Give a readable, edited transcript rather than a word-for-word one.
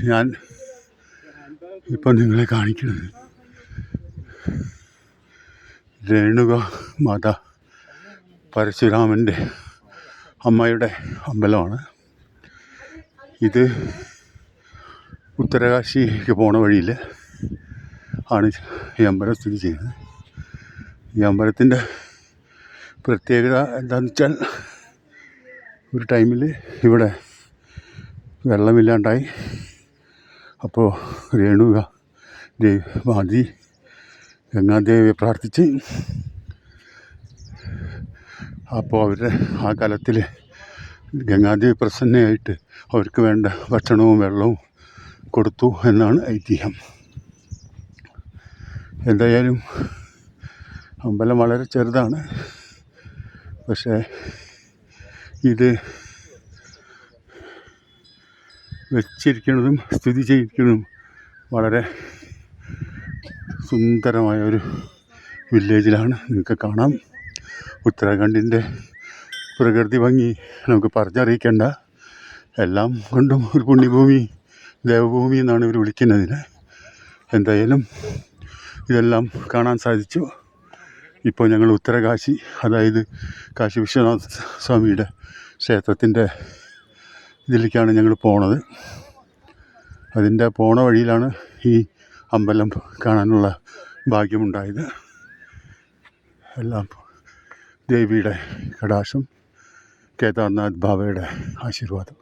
ഞാൻ ഇപ്പം നിങ്ങളെ കാണിക്കുന്നത് രേണുക മാതാ പരശുരാമൻ്റെ അമ്മയുടെ അമ്പലമാണ്. ഇത് ഉത്തരകാശിക്ക് പോണ വഴിയിൽ ആണ് ഈ അമ്പലം സ്ഥിതി ചെയ്യുന്നത്. ഈ അമ്പലത്തിൻ്റെ പ്രത്യേകത എന്താണെന്ന് വെച്ചാൽ, ഒരു ടൈമിൽ ഇവിടെ വെള്ളമില്ലാണ്ടായി. അപ്പോൾ രേണുക മാതി ഗംഗാദേവിയെ പ്രാർത്ഥിച്ച്, അപ്പോൾ അവരുടെ ആ കാലത്തിൽ ഗംഗാദേവി പ്രസന്നയായിട്ട് അവർക്ക് വേണ്ട ഭക്ഷണവും വെള്ളവും കൊടുത്തു എന്നാണ് ഐതിഹ്യം. എന്തായാലും അമ്പലം വളരെ ചെറുതാണ്. പക്ഷേ ഇത് വെച്ചിരിക്കുന്നതും സ്ഥിതി ചെയ്തിരിക്കുന്നതും വളരെ സുന്ദരമായൊരു വില്ലേജിലാണ്. നിങ്ങൾക്ക് കാണാം, ഉത്തരാഖണ്ഡിൻ്റെ പ്രകൃതി ഭംഗി നമുക്ക് പറഞ്ഞറിയിക്കേണ്ട. എല്ലാം കൊണ്ടും ഒരു പുണ്യഭൂമി, ദേവഭൂമി എന്നാണ് ഇവർ വിളിക്കുന്നതിന്. എന്തായാലും ഇതെല്ലാം കാണാൻ സാധിച്ചു. ഇപ്പോൾ ഞങ്ങൾ ഉത്തരകാശി, അതായത് കാശി വിശ്വനാഥ സ്വാമിയുടെ ക്ഷേത്രത്തിൻ്റെ ഇതിലേക്കാണ് ഞങ്ങൾ പോണത്. അതിൻ്റെ പോണ വഴിയിലാണ് ഈ അമ്പലം കാണാനുള്ള ഭാഗ്യമുണ്ടായത്. എല്ലാം ദേവിയുടെ കടാക്ഷം, കേദാർനാഥ് ബാബയുടെ ആശീർവാദം.